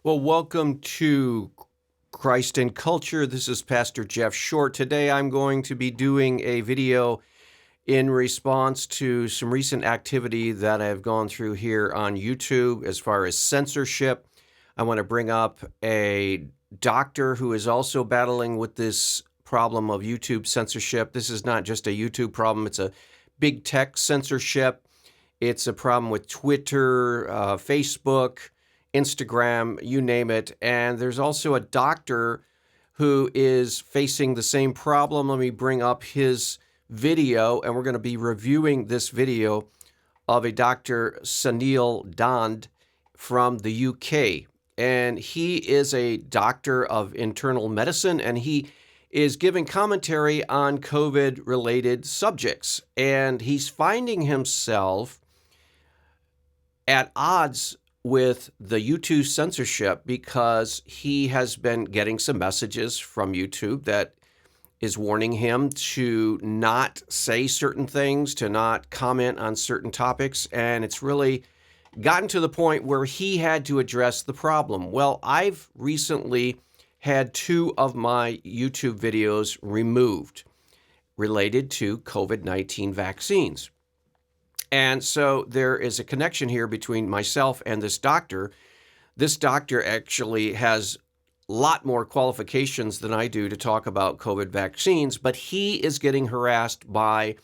Well, welcome to Christ and Culture. This is Pastor Jeff Short. Today I'm going to be doing a video in response to some recent activity that I've gone through here on YouTube as far as censorship. I want to bring up a doctor who is also battling with this problem of YouTube censorship. This is not just a YouTube problem, it's a big tech censorship. It's a problem with Twitter, Facebook, Instagram, you name it. And there's also a doctor who is facing the same problem. Let me bring up his video, and we're going to be reviewing this video of a Dr. Suneel Dhand from the UK. And he is a doctor of internal medicine, and he is giving commentary on COVID-related subjects. And he's finding himself at odds with the YouTube censorship because he has been getting some messages from YouTube that is warning him to not say certain things, to not comment on certain topics, and it's really gotten to the point where he had to address the problem. Well, I've recently had 2 of my YouTube videos removed related to COVID-19 vaccines. And so there is a connection here between myself and this doctor. This doctor actually has a lot more qualifications than I do to talk about COVID vaccines, but he is getting harassed by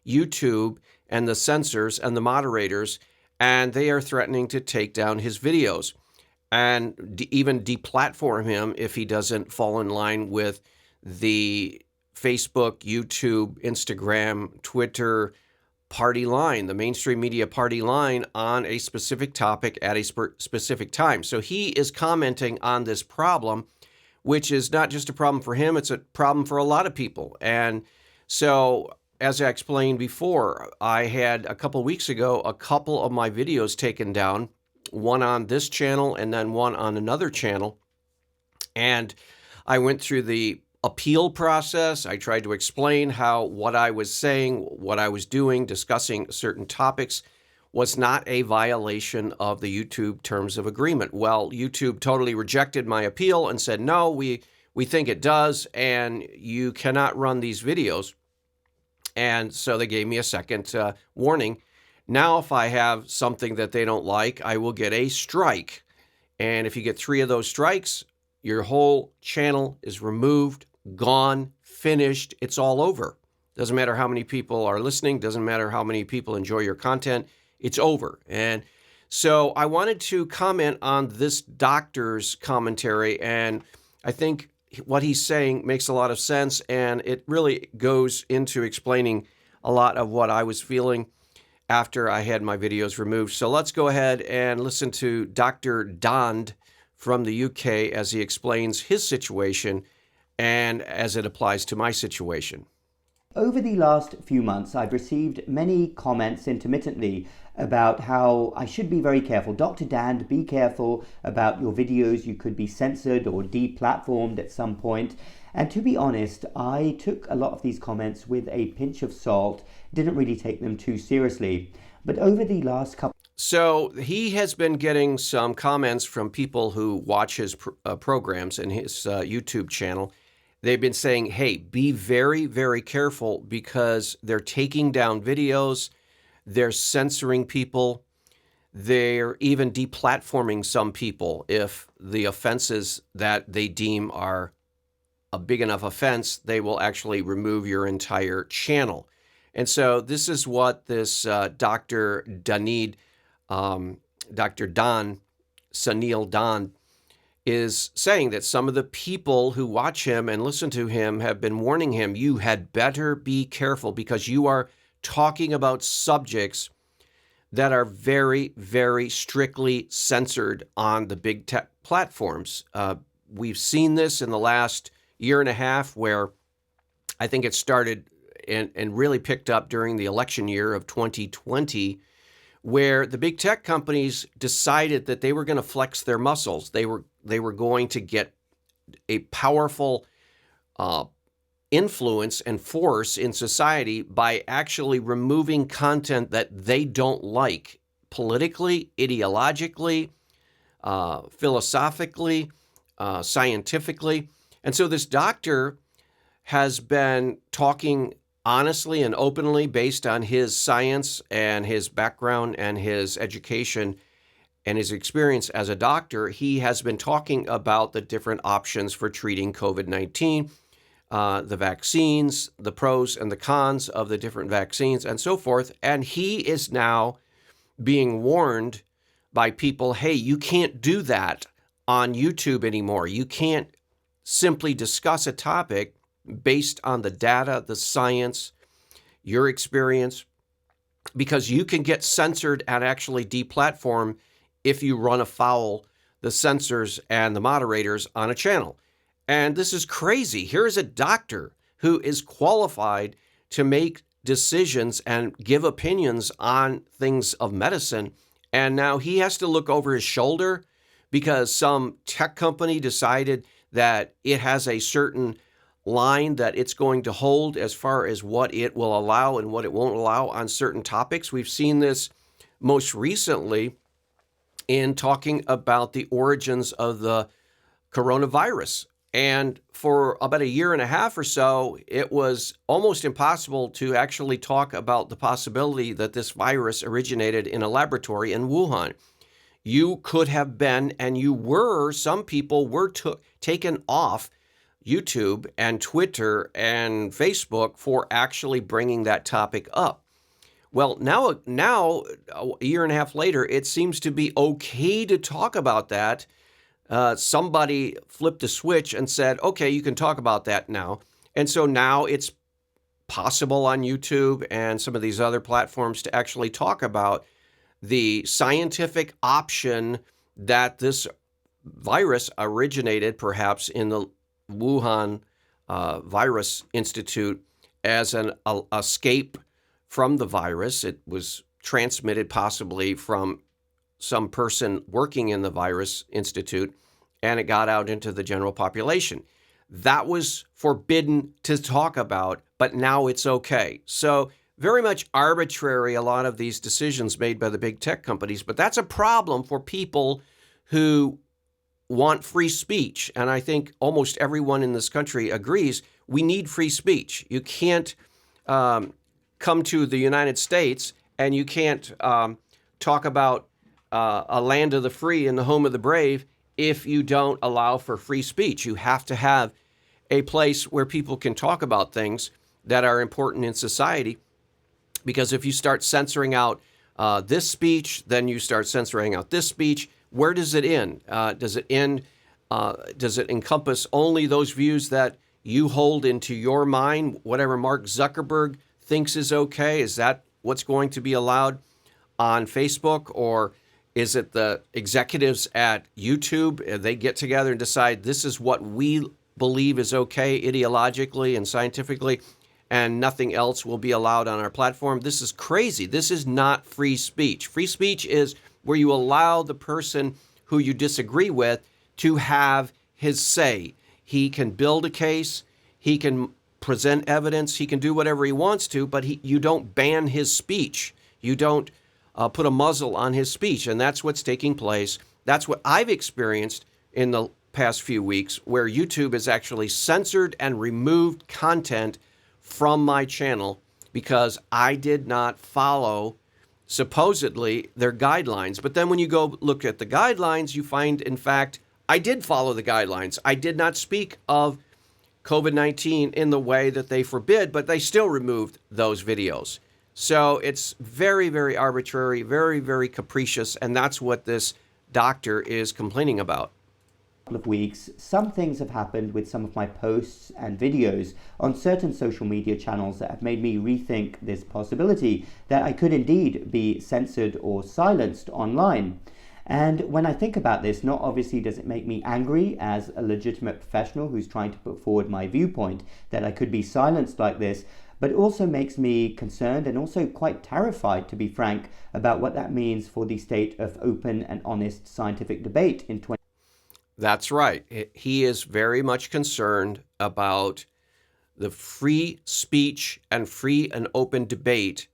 YouTube and the censors and the moderators, and they are threatening to take down his videos and even deplatform him if he doesn't fall in line with the Facebook, YouTube, Instagram, Twitter party line, the mainstream media party line on a specific topic at a specific time. So he is commenting on this problem, which is not just a problem for him, it's a problem for a lot of people. And so, as I explained before, I had a couple weeks ago, a couple of my videos taken down, one on this channel and then one on another channel. And I went through the appeal process. I tried to explain how what I was saying, what I was doing, discussing certain topics was not a violation of the YouTube terms of agreement. Well, YouTube totally rejected my appeal and said, no, we think it does, and you cannot run these videos. And so they gave me a second warning. Now, if I have something that they don't like, I will get a strike. And if you get 3 of those strikes, your whole channel is removed, gone, finished. It's all over. Doesn't matter how many people are listening. Doesn't matter how many people enjoy your content. It's over. And so I wanted to comment on this doctor's commentary, and I think what he's saying makes a lot of sense, and it really goes into explaining a lot of what I was feeling after I had my videos removed. So let's go ahead and listen to Dr. Dhand from the UK as he explains his situation and as it applies to my situation. Over the last few months, I've received many comments intermittently about how I should be very careful. Dr. Dhand, be careful about your videos. You could be censored or deplatformed at some point. And to be honest, I took a lot of these comments with a pinch of salt, didn't really take them too seriously. But over the last couple... So he has been getting some comments from people who watch his programs and his YouTube channel. They've been saying, hey, be very, very careful because they're taking down videos, they're censoring people, they're even deplatforming some people if the offenses that they deem are a big enough offense, they will actually remove your entire channel. And so this is what this Dr. Dhand, Suneel Dhand, is saying, that some of the people who watch him and listen to him have been warning him, you had better be careful because you are talking about subjects that are very, very strictly censored on the big tech platforms. We've seen this in the last year and a half where I think it started and really picked up during the election year of 2020, where the big tech companies decided that they were going to flex their muscles. They were going to get a powerful influence and force in society by actually removing content that they don't like politically, ideologically, philosophically, scientifically. And so this doctor has been talking honestly and openly based on his science and his background and his education and his experience as a doctor. He has been talking about the different options for treating COVID-19, the vaccines, the pros and the cons of the different vaccines, and so forth. And he is now being warned by people, hey, you can't do that on YouTube anymore. You can't simply discuss a topic based on the data, the science, your experience, because you can get censored and actually deplatformed if you run afoul the censors and the moderators on a channel. And this is crazy. Here's a doctor who is qualified to make decisions and give opinions on things of medicine. And now he has to look over his shoulder because some tech company decided that it has a certain line that it's going to hold as far as what it will allow and what it won't allow on certain topics. We've seen this most recently in talking about the origins of the coronavirus. And for about a year and a half or so, it was almost impossible to actually talk about the possibility that this virus originated in a laboratory in Wuhan. You could have been, and you were, some people were taken off YouTube and Twitter and Facebook for actually bringing that topic up. Well, now a year and a half later, it seems to be okay to talk about that. Somebody flipped a switch and said, okay, you can talk about that now. And so now it's possible on YouTube and some of these other platforms to actually talk about the scientific option that this virus originated perhaps in the Wuhan Virus Institute as an escape from the virus. It was transmitted possibly from some person working in the Virus Institute, and it got out into the general population. That was forbidden to talk about, but now it's okay. So very much arbitrary, a lot of these decisions made by the big tech companies, but that's a problem for people who want free speech. And I think almost everyone in this country agrees we need free speech. You can't come to the United States and you can't talk about a land of the free and the home of the brave if you don't allow for free speech. You have to have a place where people can talk about things that are important in society, because if you start censoring out this speech, then you start censoring out this speech. Where does it end? Does it end? Does it encompass only those views that you hold into your mind? Whatever Mark Zuckerberg thinks is okay, is that what's going to be allowed on Facebook? Or is it the executives at YouTube? They get together and decide this is what we believe is okay ideologically and scientifically, and nothing else will be allowed on our platform. This is crazy. This is not free speech. Free speech is where you allow the person who you disagree with to have his say. He can build a case, he can present evidence, he can do whatever he wants to, but you don't ban his speech. You don't put a muzzle on his speech, and that's what's taking place. That's what I've experienced in the past few weeks, where YouTube has actually censored and removed content from my channel because I did not follow supposedly their guidelines. But then when you go look at the guidelines, you find, in fact, I did follow the guidelines. I did not speak of COVID-19 in the way that they forbid, but they still removed those videos. So it's very, very arbitrary, very, very capricious, and that's what this doctor is complaining about. Of weeks, some things have happened with some of my posts and videos on certain social media channels that have made me rethink this possibility that I could indeed be censored or silenced online. And when I think about this, not obviously does it make me angry as a legitimate professional who's trying to put forward my viewpoint that I could be silenced like this, but it also makes me concerned and also quite terrified, to be frank, about what that means for the state of open and honest scientific debate in 20. That's right. He is very much concerned about the free speech and free and open debate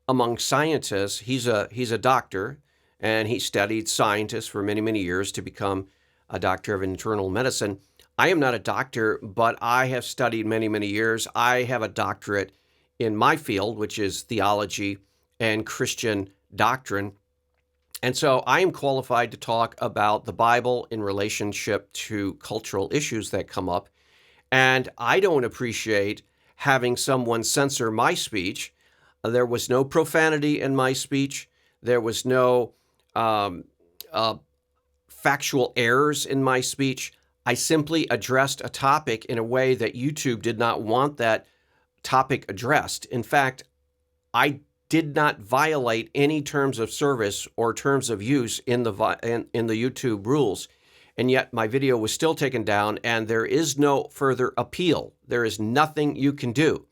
among scientists. He's a doctor, and he studied scientists for many, many years to become a doctor of internal medicine. I am not a doctor, but I have studied many, many years. I have a doctorate in my field, which is theology and Christian doctrine. And so I am qualified to talk about the Bible in relationship to cultural issues that come up. And I don't appreciate having someone censor my speech. There was no profanity in my speech. There was no factual errors in my speech. I simply addressed a topic in a way that YouTube did not want that topic addressed. In fact, I did not violate any terms of service or terms of use in the YouTube rules. And yet my video was still taken down, and there is no further appeal. There is nothing you can do.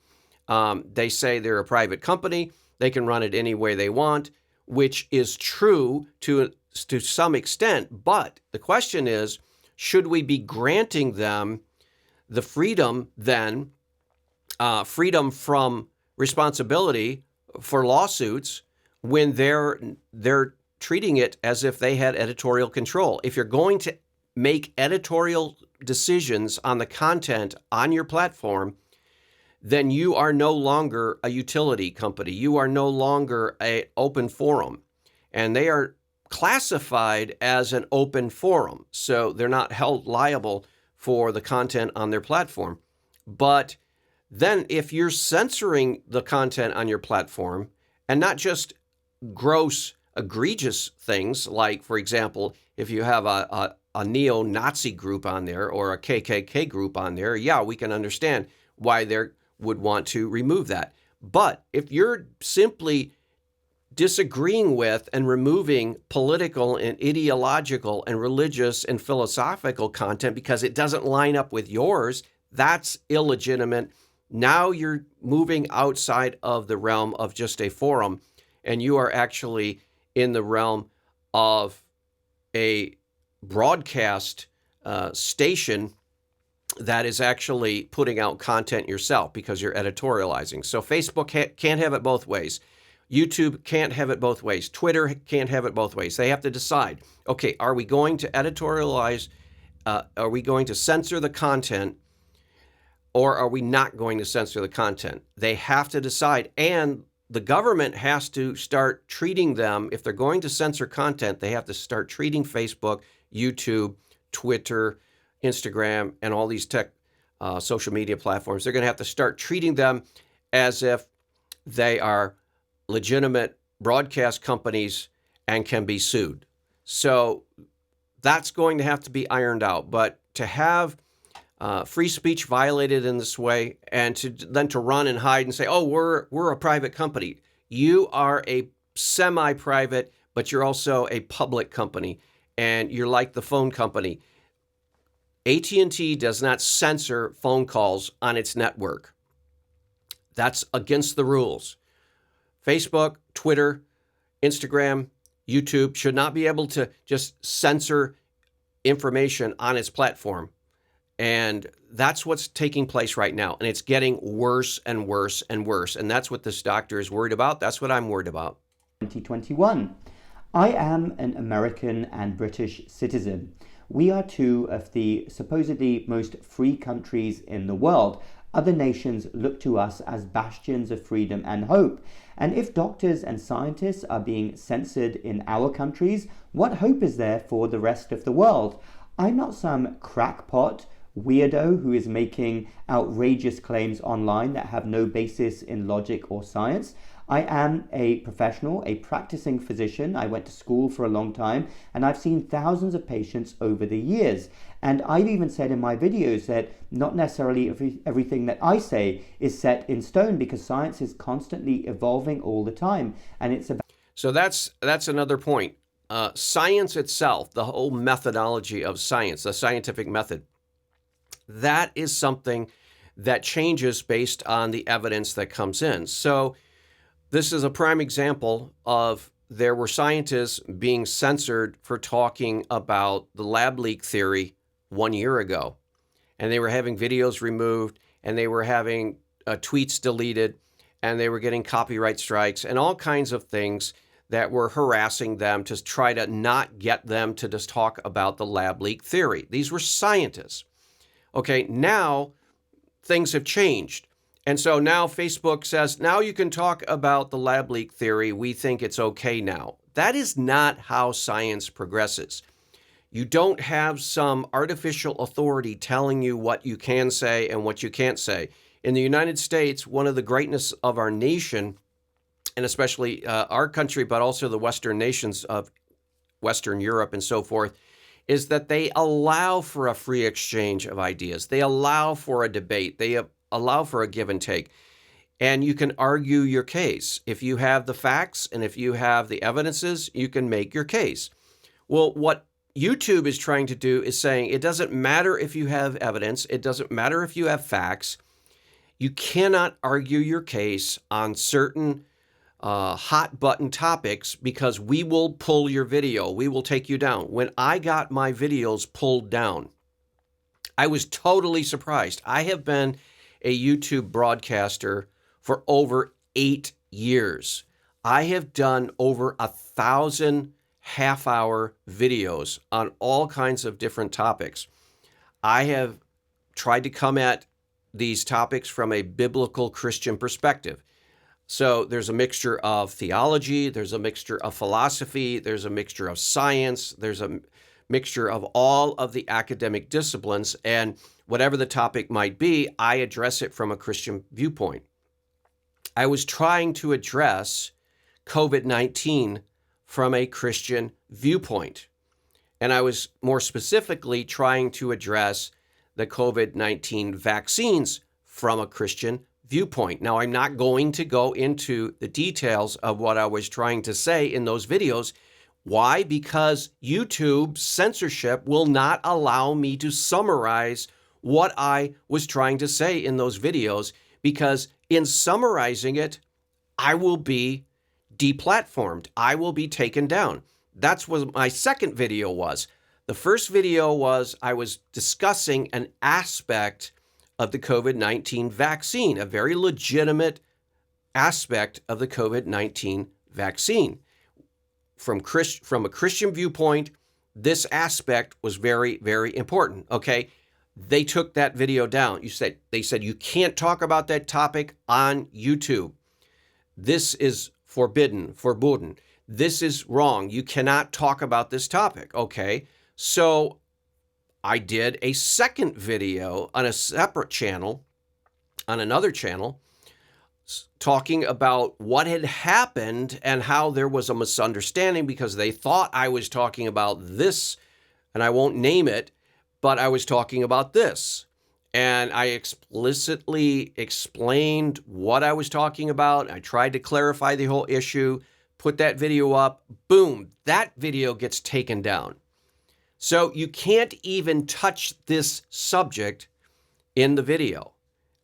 They say they're a private company. They can run it any way they want, which is true to some extent. But the question is, should we be granting them the freedom then, freedom from responsibility for lawsuits when they're treating it as if they had editorial control? If you're going to make editorial decisions on the content on your platform, then you are no longer a utility company. You are no longer an open forum. And they are classified as an open forum, so they're not held liable for the content on their platform. But then if you're censoring the content on your platform, and not just gross, egregious things, like, for example, if you have a neo-Nazi group on there or a KKK group on there, yeah, we can understand why they would want to remove that. But if you're simply disagreeing with and removing political and ideological and religious and philosophical content because it doesn't line up with yours, that's illegitimate. Now you're moving outside of the realm of just a forum, and you are actually in the realm of a broadcast station that is actually putting out content yourself because you're editorializing. So Facebook can't have it both ways. YouTube can't have it both ways. Twitter can't have it both ways. They have to decide, okay, are we going to editorialize? Are we going to censor the content, or are we not going to censor the content? They have to decide. And the government has to start treating them, if they're going to censor content, they have to start treating Facebook, YouTube, Twitter, Instagram, and all these tech social media platforms. They're going to have to start treating them as if they are legitimate broadcast companies and can be sued. So that's going to have to be ironed out. But to have free speech violated in this way, and then to run and hide and say, oh, we're a private company. You are a semi-private, but you're also a public company, and you're like the phone company. AT&T does not censor phone calls on its network. That's against the rules. Facebook, Twitter, Instagram, YouTube should not be able to just censor information on its platform. And that's what's taking place right now. And it's getting worse and worse and worse. And that's what this doctor is worried about. That's what I'm worried about. 2021. I am an American and British citizen. We are two of the supposedly most free countries in the world. Other nations look to us as bastions of freedom and hope. And if doctors and scientists are being censored in our countries, what hope is there for the rest of the world? I'm not some crackpot weirdo who is making outrageous claims online that have no basis in logic or science. I am a professional, a practicing physician. I went to school for a long time, and I've seen thousands of patients over the years. And I've even said in my videos that not necessarily everything that I say is set in stone, because science is constantly evolving all the time. And it's about... So that's another point. Science itself, the whole methodology of science, the scientific method, that is something that changes based on the evidence that comes in. So this is a prime example of there were scientists being censored for talking about the lab leak theory 1 year ago. And they were having videos removed, and they were having tweets deleted, and they were getting copyright strikes and all kinds of things that were harassing them to try to not get them to just talk about the lab leak theory. These were scientists. Okay, now things have changed. And so now Facebook says, now you can talk about the lab leak theory. We think it's okay now. That is not how science progresses. You don't have some artificial authority telling you what you can say and what you can't say. In the United States, one of the greatness of our nation, and especially our country, but also the Western nations of Western Europe and so forth, is that they allow for a free exchange of ideas. They allow for a debate. They allow for a give and take. And you can argue your case. If you have the facts and if you have the evidences, you can make your case. Well, what YouTube is trying to do is saying it doesn't matter if you have evidence. It doesn't matter if you have facts. You cannot argue your case on certain hot button topics because we will pull your video. We will take you down. When I got my videos pulled down, I was totally surprised. I have been a YouTube broadcaster for over 8 years. I have done over 1,000 half-hour videos on all kinds of different topics. I have tried to come at these topics from a biblical Christian perspective. So there's a mixture of theology, there's a mixture of philosophy, there's a mixture of science, there's a mixture of all of the academic disciplines, and whatever the topic might be, I address it from a Christian viewpoint. I was trying to address COVID-19 from a Christian viewpoint. And I was more specifically trying to address the COVID-19 vaccines from a Christian viewpoint. Now, I'm not going to go into the details of what I was trying to say in those videos. Why? Because YouTube censorship will not allow me to summarize what I was trying to say in those videos, because in summarizing it, I will be deplatformed. I will be taken down. That's what my second video was. The first video was I was discussing an aspect of the COVID-19 vaccine, a very legitimate aspect of the COVID-19 vaccine. From a Christian viewpoint, this aspect was very, very important. Okay, they took that video down. They said you can't talk about that topic on YouTube. This is forbidden. This is wrong. You cannot talk about this topic. Okay, so I did a second video on a separate channel, on another channel, talking about what had happened and how there was a misunderstanding because they thought I was talking about this, and I won't name it, but I was talking about this. And I explicitly explained what I was talking about. I tried to clarify the whole issue, put that video up, boom, that video gets taken down. So you can't even touch this subject in the video.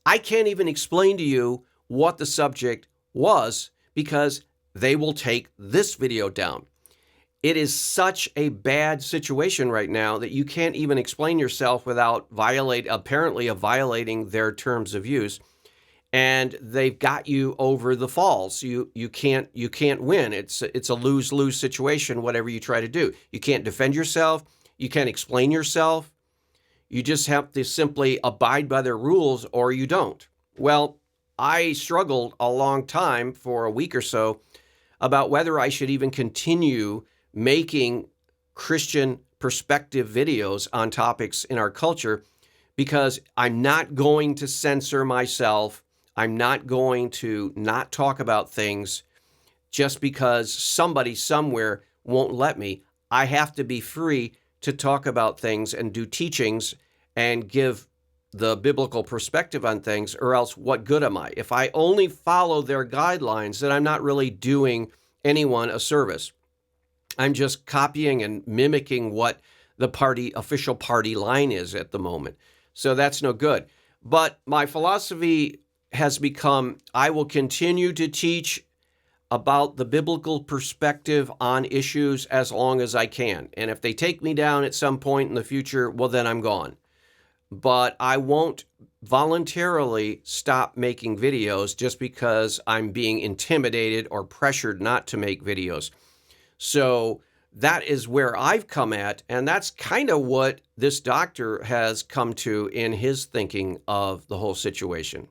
I can't even explain to you what the subject was because they will take this video down. It is such a bad situation right now that you can't even explain yourself without apparently violating their terms of use. And they've got you over the falls. You can't win. It's a lose-lose situation, whatever you try to do. You can't defend yourself. You can't explain yourself. You just have to simply abide by their rules or you don't. Well, I struggled a long time for a week or so about whether I should even continue making Christian perspective videos on topics in our culture because I'm not going to censor myself. I'm not going to not talk about things just because somebody somewhere won't let me. I have to be free to talk about things and do teachings and give the biblical perspective on things, or else what good am I? If I only follow their guidelines, then I'm not really doing anyone a service. I'm just copying and mimicking what the official party line is at the moment. So that's no good. But my philosophy has become, I will continue to teach about the biblical perspective on issues as long as I can. And if they take me down at some point in the future, well, then I'm gone. but I won't voluntarily stop making videos just because I'm being intimidated or pressured not to make videos. So that is where I've come at, and that's kind of what this doctor has come to in his thinking of the whole situation.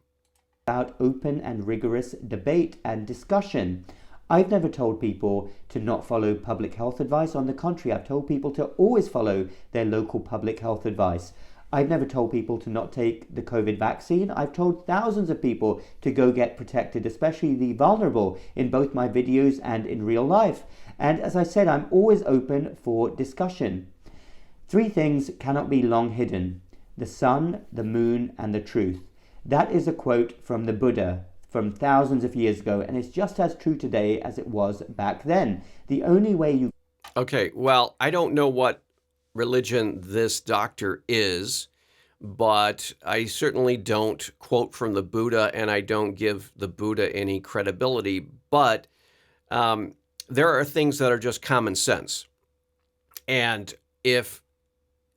About open and rigorous debate and discussion. I've never told people to not follow public health advice. On the contrary, I've told people to always follow their local public health advice. I've never told people to not take the COVID vaccine. I've told thousands of people to go get protected, especially the vulnerable, in both my videos and in real life. And as I said, I'm always open for discussion. 3 things cannot be long hidden: the sun, the moon, and the truth. That is a quote from the Buddha from thousands of years ago, and it's just as true today as it was back then. The only way you... Okay, well, I don't know what religion this doctor is, but I certainly don't quote from the Buddha, and I don't give the Buddha any credibility. But there are things that are just common sense. And if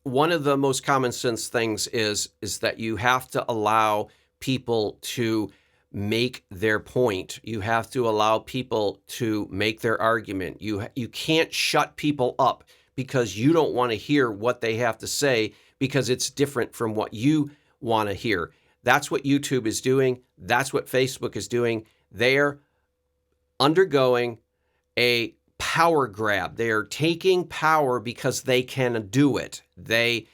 one of the most common sense things is that you have to allow people to make their point. You have to allow people to make their argument. You can't shut people up because you don't want to hear what they have to say because it's different from what you want to hear. That's what YouTube is doing. That's what Facebook is doing. They're undergoing a power grab. They are taking power because they can do it. They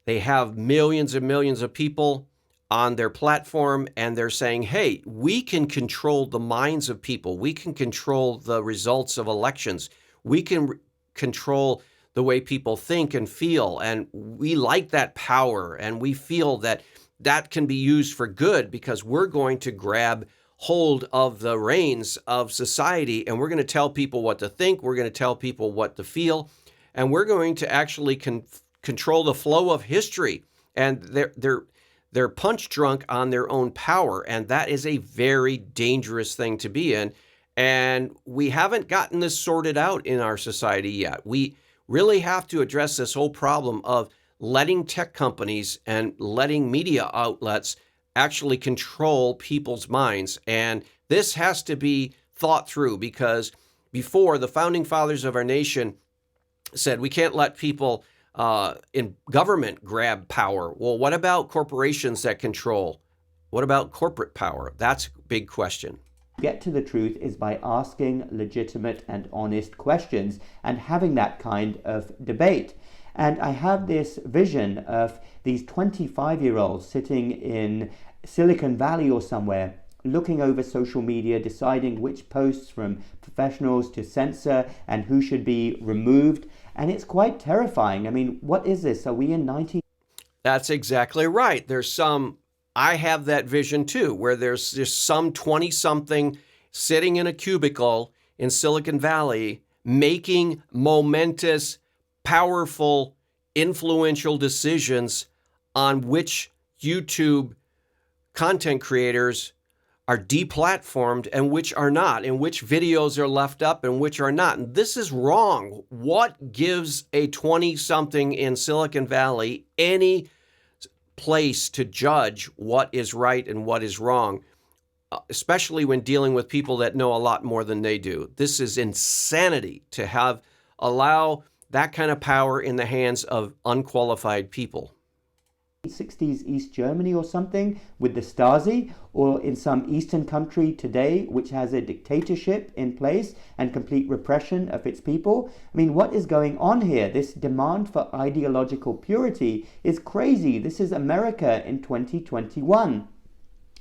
have millions and millions of people on their platform, and they're saying, hey, we can control the minds of people. We can control the results of elections. We can control the way people think and feel, and we like that power, and we feel that that can be used for good because we're going to grab hold of the reins of society, and we're going to tell people what to think, we're going to tell people what to feel, and we're going to actually control the flow of history. And they're punch drunk on their own power, and that is a very dangerous thing to be in. And we haven't gotten this sorted out in our society yet. We really have to address this whole problem of letting tech companies and letting media outlets actually control people's minds. And this has to be thought through, because before, the founding fathers of our nation said we can't let people in government grab power. Well, what about corporations that control? What about corporate power? That's a big question. Get to the truth is by asking legitimate and honest questions and having that kind of debate. And I have this vision of these 25-year-olds sitting in Silicon Valley or somewhere, looking over social media, deciding which posts from professionals to censor and who should be removed. And it's quite terrifying. I mean, what is this? Are we in 19... That's exactly right. I have that vision too, where there's just some 20-something sitting in a cubicle in Silicon Valley making momentous, powerful, influential decisions on which YouTube content creators are deplatformed and which are not, and which videos are left up and which are not. And this is wrong. What gives a 20-something in Silicon Valley any place to judge what is right and what is wrong, especially when dealing with people that know a lot more than they do? This is insanity to allow that kind of power in the hands of unqualified people. 60s East Germany or something with the Stasi, or in some Eastern country today which has a dictatorship in place and complete repression of its people. I mean, what is going on here? This demand for ideological purity is crazy. This is America in 2021.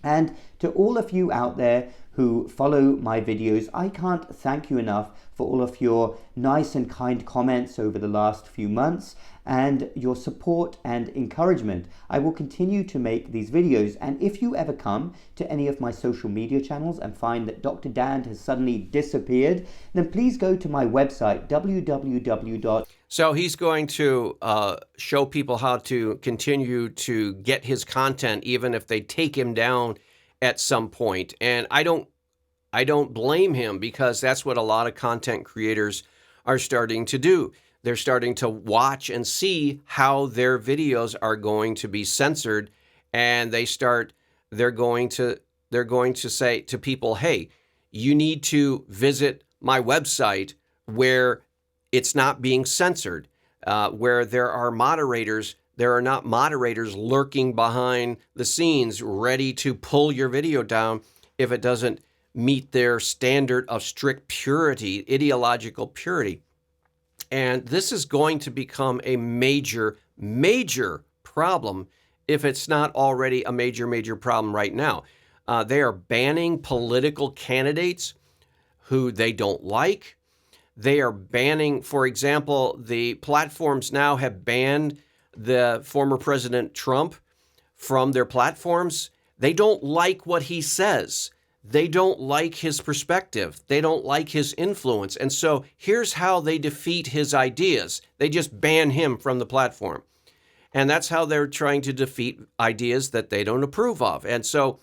And to all of you out there who follow my videos, I can't thank you enough for all of your nice and kind comments over the last few months and your support and encouragement. I will continue to make these videos, and if you ever come to any of my social media channels and find that Dr. Dhand has suddenly disappeared, then please go to my website, www. So he's going to show people how to continue to get his content even if they take him down at some point. And I don't blame him, because that's what a lot of content creators are starting to do. They're starting to watch and see how their videos are going to be censored, and they're going to say to people, hey, you need to visit my website where it's not being censored, where there are not moderators lurking behind the scenes ready to pull your video down if it doesn't meet their standard of strict purity, ideological purity. And this is going to become a major, major problem if it's not already a major, major problem right now. They are banning political candidates who they don't like. They are banning, for example, the platforms now have banned the former President Trump from their platforms. They don't like what he says. They don't like his perspective. They don't like his influence. And so here's how they defeat his ideas. They just ban him from the platform. And that's how they're trying to defeat ideas that they don't approve of. And so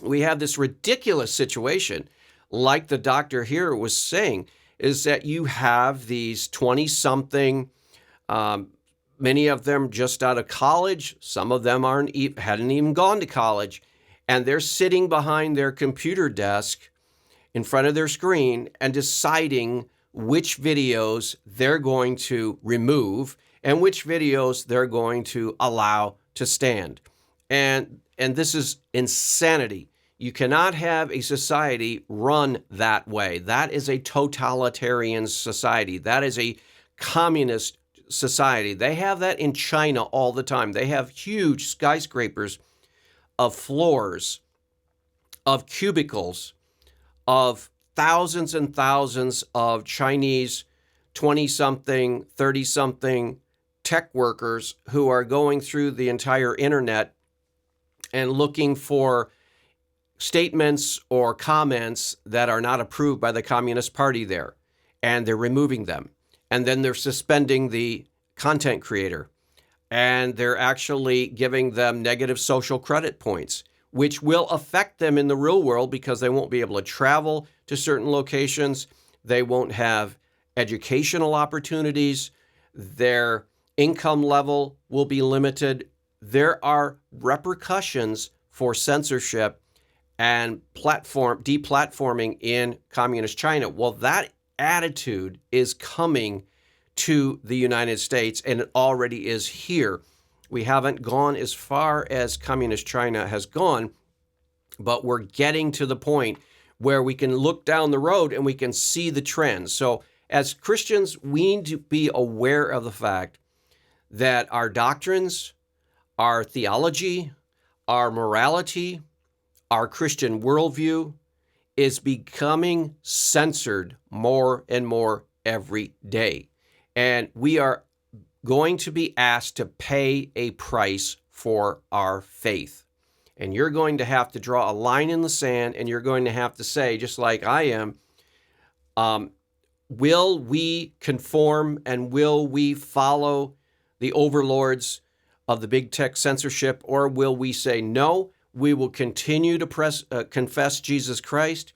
we have this ridiculous situation, like the doctor here was saying, is that you have these 20-something, many of them just out of college. Some of them hadn't even gone to college. And they're sitting behind their computer desk in front of their screen and deciding which videos they're going to remove and which videos they're going to allow to stand. And this is insanity. You cannot have a society run that way. That is a totalitarian society. That is a communist society. They have that in China all the time. They have huge skyscrapers of floors, of cubicles, of thousands and thousands of Chinese 20-something, 30-something tech workers who are going through the entire internet and looking for statements or comments that are not approved by the Communist Party there, and they're removing them. And then they're suspending the content creator, and they're actually giving them negative social credit points, which will affect them in the real world because they won't be able to travel to certain locations. They won't have educational opportunities. Their income level will be limited. There are repercussions for censorship and deplatforming in communist China. Well, that attitude is coming to the United States, and it already is here. We haven't gone as far as communist China has gone, but we're getting to the point where we can look down the road and we can see the trends. So as Christians, we need to be aware of the fact that our doctrines, our theology, our morality, our Christian worldview is becoming censored more and more every day. And we are going to be asked to pay a price for our faith. And you're going to have to draw a line in the sand, and you're going to have to say, just like I am, will we conform and will we follow the overlords of the big tech censorship, or will we say, no, we will continue to confess Jesus Christ.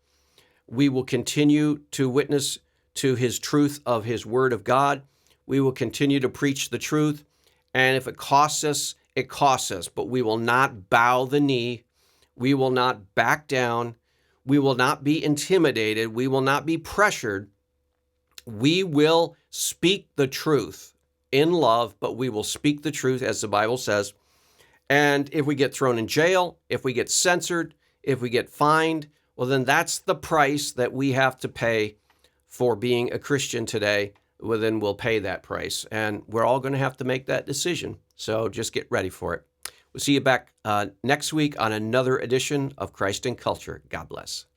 We will continue to witness to his truth of his word of God. We will continue to preach the truth. And if it costs us, it costs us. But we will not bow the knee. We will not back down. We will not be intimidated. We will not be pressured. We will speak the truth in love, but we will speak the truth as the Bible says. And if we get thrown in jail, if we get censored, if we get fined, well, then that's the price that we have to pay for being a Christian today. Well, then we'll pay that price. And we're all going to have to make that decision. So just get ready for it. We'll see you back next week on another edition of Christ and Culture. God bless.